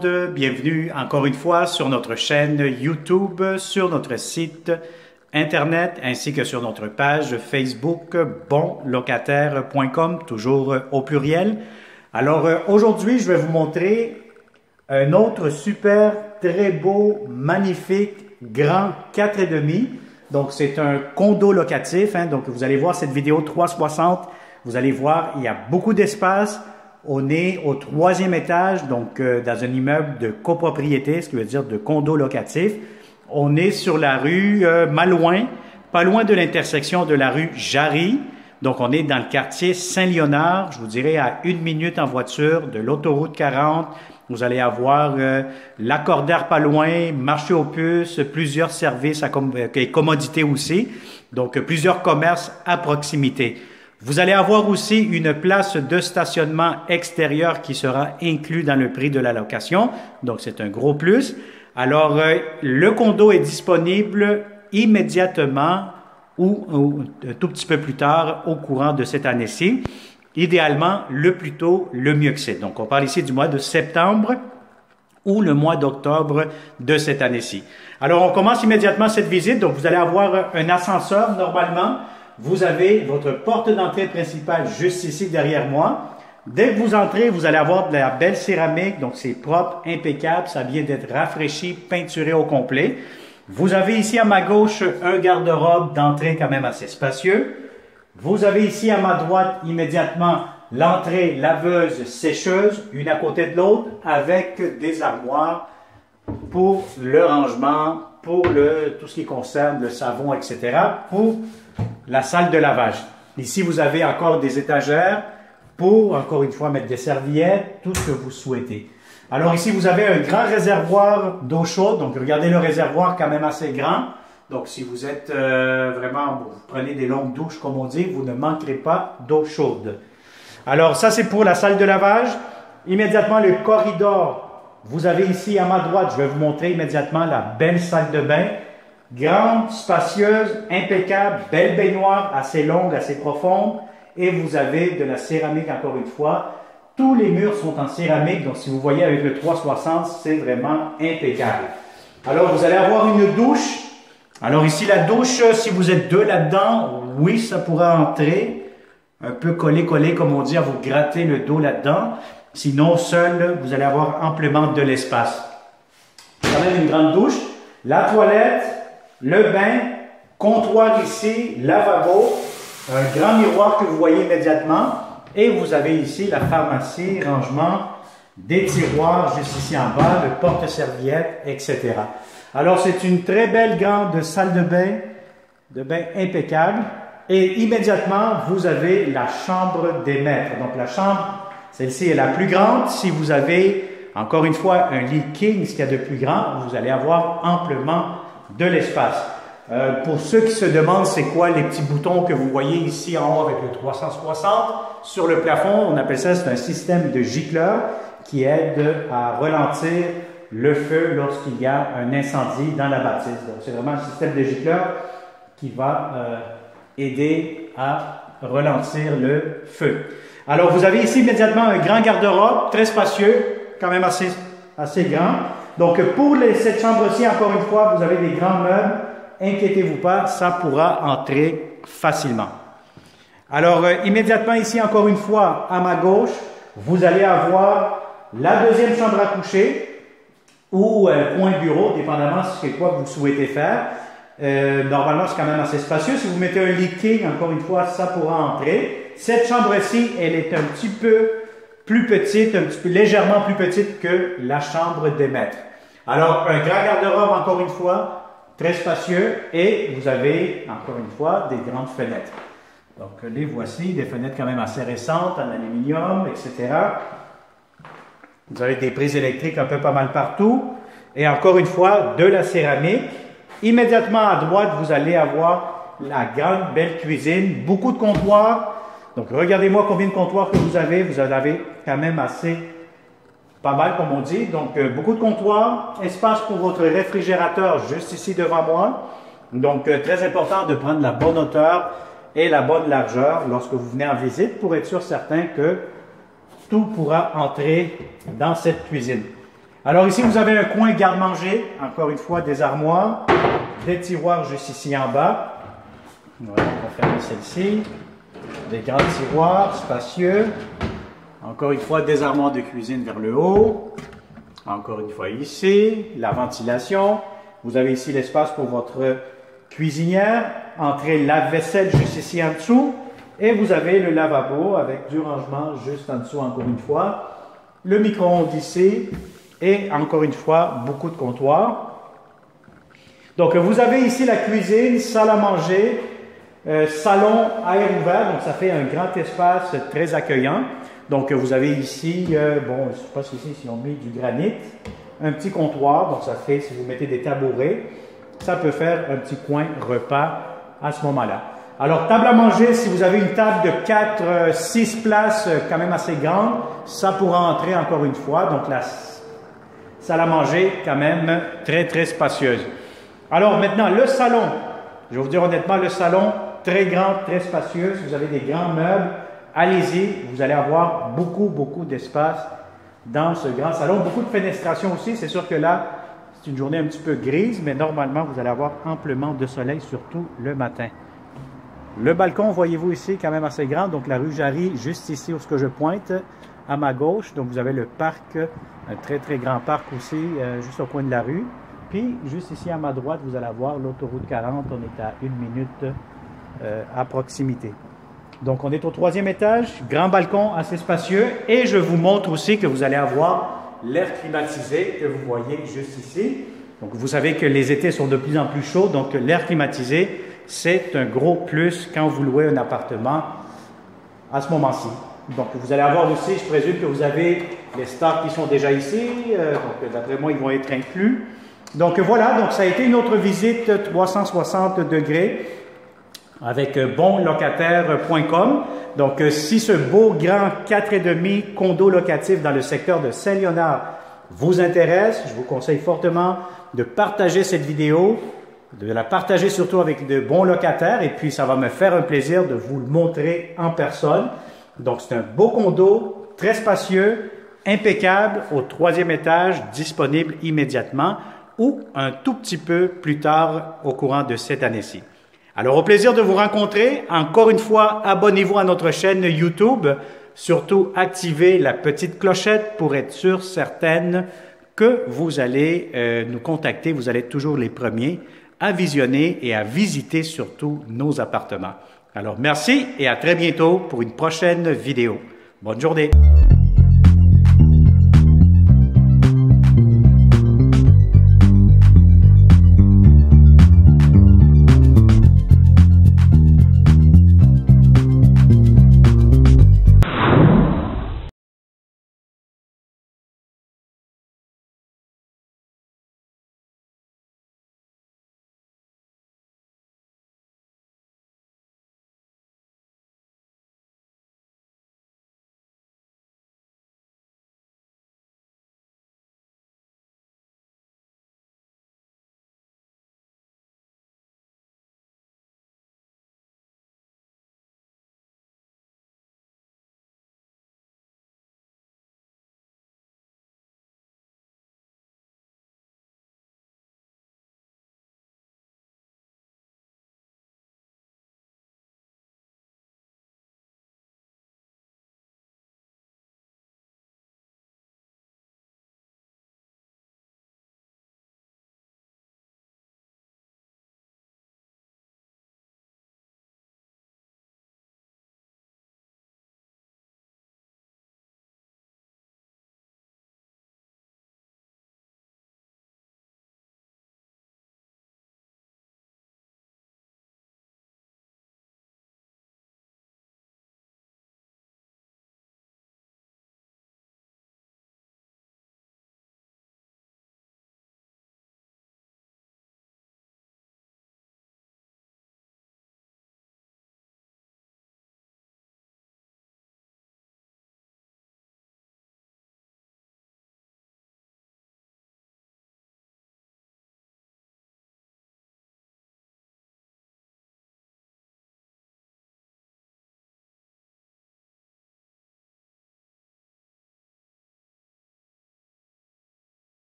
monde, bienvenue encore une fois sur notre chaîne YouTube, sur notre site internet ainsi que sur notre page Facebook bonlocataire.com, toujours au pluriel. Alors aujourd'hui, je vais vous montrer un autre super, très beau, magnifique, grand 4,5. Donc c'est un condo locatif, donc vous allez voir cette vidéo 360, vous allez voir, il y a beaucoup d'espace. On est au 3e étage, donc dans un immeuble de copropriété, ce qui veut dire de condo locatif. On est sur la rue Malouin, pas loin de l'intersection de la rue Jarry. Donc on est dans le quartier Saint-Léonard, je vous dirais à 1 minute en voiture de l'autoroute 40. Vous allez avoir l'accordaire pas loin, marché aux puces, plusieurs services et commodités aussi. Donc plusieurs commerces à proximité. Vous allez avoir aussi une place de stationnement extérieur qui sera inclus dans le prix de la location. Donc, c'est un gros plus. Alors, le condo est disponible immédiatement ou un tout petit peu plus tard au courant de cette année-ci. Idéalement, le plus tôt, le mieux que c'est. Donc, on parle ici du mois de septembre ou le mois d'octobre de cette année-ci. Alors, on commence immédiatement cette visite. Donc, vous allez avoir un ascenseur normalement. Vous avez votre porte d'entrée principale juste ici derrière moi. Dès que vous entrez, vous allez avoir de la belle céramique, donc c'est propre, impeccable, ça vient d'être rafraîchi, peinturé au complet. Vous avez ici à ma gauche un garde-robe d'entrée quand même assez spacieux. Vous avez ici à ma droite immédiatement l'entrée laveuse sécheuse, une à côté de l'autre, avec des armoires pour le rangement, pour tout ce qui concerne le savon, etc., pour la salle de lavage. Ici, vous avez encore des étagères pour, encore une fois, mettre des serviettes, tout ce que vous souhaitez. Alors ici, vous avez un grand réservoir d'eau chaude. Donc, regardez le réservoir quand même assez grand. Donc, si vous êtes vous prenez des longues douches, comme on dit, vous ne manquerez pas d'eau chaude. Alors, ça, c'est pour la salle de lavage. Immédiatement, le corridor. Vous avez ici à ma droite, je vais vous montrer immédiatement la belle salle de bain. Grande, spacieuse, impeccable, belle baignoire, assez longue, assez profonde. Et vous avez de la céramique encore une fois. Tous les murs sont en céramique, donc si vous voyez avec le 360, c'est vraiment impeccable. Alors, vous allez avoir une douche. Alors ici, la douche, si vous êtes deux là-dedans, oui, ça pourra entrer. Un peu collé, comme on dit, à vous gratter le dos là-dedans. Sinon, seul, vous allez avoir amplement de l'espace. Quand même une grande douche. La toilette, le bain, comptoir ici, lavabo, un grand miroir que vous voyez immédiatement. Et vous avez ici la pharmacie, rangement, des tiroirs juste ici en bas, le porte-serviette, etc. Alors, c'est une très belle grande salle de bain impeccable. Et immédiatement, vous avez la chambre des maîtres. Donc, la chambre, celle-ci est la plus grande. Si vous avez, encore une fois, un lit king, ce qu'il y a de plus grand, vous allez avoir amplement de l'espace. Pour ceux qui se demandent c'est quoi les petits boutons que vous voyez ici en haut avec le 360, sur le plafond, on appelle ça, c'est un système de gicleur qui aide à ralentir le feu lorsqu'il y a un incendie dans la bâtisse. Donc, c'est vraiment un système de gicleur qui va aider à ralentir le feu. Alors, vous avez ici immédiatement un grand garde-robe, très spacieux, quand même assez grand. Donc, pour cette chambre-ci, encore une fois, vous avez des grands meubles. Inquiétez-vous pas, ça pourra entrer facilement. Alors, immédiatement ici, encore une fois, à ma gauche, vous allez avoir la deuxième chambre à coucher ou point bureau, dépendamment de quoi vous souhaitez faire. Normalement, c'est quand même assez spacieux. Si vous mettez un lit king, encore une fois, ça pourra entrer. Cette chambre-ci, elle est un petit peu plus petite, légèrement plus petite que la chambre des maîtres. Alors, un grand garde-robe, encore une fois, très spacieux, et vous avez, encore une fois, des grandes fenêtres. Donc, les voici, des fenêtres quand même assez récentes, en aluminium, etc. Vous avez des prises électriques un peu pas mal partout, et encore une fois, de la céramique. Immédiatement à droite, vous allez avoir la grande, belle cuisine, beaucoup de comptoirs. Donc, regardez-moi combien de comptoirs que vous avez. Vous en avez quand même assez, pas mal comme on dit. Donc, beaucoup de comptoirs. Espace pour votre réfrigérateur juste ici devant moi. Donc, très important de prendre la bonne hauteur et la bonne largeur lorsque vous venez en visite pour être sûr certain que tout pourra entrer dans cette cuisine. Alors ici, vous avez un coin garde-manger, encore une fois, des armoires, des tiroirs juste ici en bas. Voilà, on va fermer celle-ci. Des grands tiroirs spacieux. Encore une fois, des armoires de cuisine vers le haut. Encore une fois ici, la ventilation. Vous avez ici l'espace pour votre cuisinière. Entrée lave-vaisselle juste ici en dessous. Et vous avez le lavabo avec du rangement juste en dessous, encore une fois. Le micro-ondes ici. Et encore une fois, beaucoup de comptoirs. Donc, vous avez ici la cuisine, salle à manger, salon air ouvert. Donc, ça fait un grand espace très accueillant. Donc, vous avez ici, bon, je ne sais pas si ici, ils ont mis du granit, un petit comptoir. Donc, ça fait, si vous mettez des tabourets, ça peut faire un petit coin repas à ce moment-là. Alors, table à manger, si vous avez une table de 4, 6 places, quand même assez grande, ça pourra entrer encore une fois. Donc, la salle à manger, quand même, très, très spacieuse. Alors, maintenant, le salon. Je vais vous dire honnêtement, le salon, très grand, très spacieux. Si vous avez des grands meubles, allez-y. Vous allez avoir beaucoup d'espace dans ce grand salon. Beaucoup de fenestration aussi. C'est sûr que là, c'est une journée un petit peu grise, mais normalement, vous allez avoir amplement de soleil, surtout le matin. Le balcon, voyez-vous ici, quand même assez grand. Donc, la rue Jarry, juste ici où ce que je pointe, à ma gauche. Donc, vous avez le parc, un très grand parc aussi, juste au coin de la rue. Puis, juste ici à ma droite, vous allez avoir l'autoroute 40. On est à 1 minute à proximité. Donc, on est au 3e étage, grand balcon assez spacieux. Et je vous montre aussi que vous allez avoir l'air climatisé que vous voyez juste ici. Donc, vous savez que les étés sont de plus en plus chauds. Donc, l'air climatisé, c'est un gros plus quand vous louez un appartement à ce moment-ci. Donc, vous allez avoir aussi, je présume que vous avez les stars qui sont déjà ici. Donc, d'après moi, ils vont être inclus. Donc, voilà. Donc, ça a été une autre visite 360 degrés avec bonlocataire.com. Donc, si ce beau grand 4,5 condo locatif dans le secteur de Saint-Léonard vous intéresse, je vous conseille fortement de partager cette vidéo, de la partager surtout avec de bons locataires, et puis ça va me faire un plaisir de vous le montrer en personne. Donc, c'est un beau condo, très spacieux, impeccable, au 3e étage, disponible immédiatement ou un tout petit peu plus tard au courant de cette année-ci. Alors, au plaisir de vous rencontrer. Encore une fois, abonnez-vous à notre chaîne YouTube. Surtout, activez la petite clochette pour être sûr, certaine, que vous allez nous contacter. Vous allez être toujours les premiers à visionner et à visiter surtout nos appartements. Alors, merci et à très bientôt pour une prochaine vidéo. Bonne journée!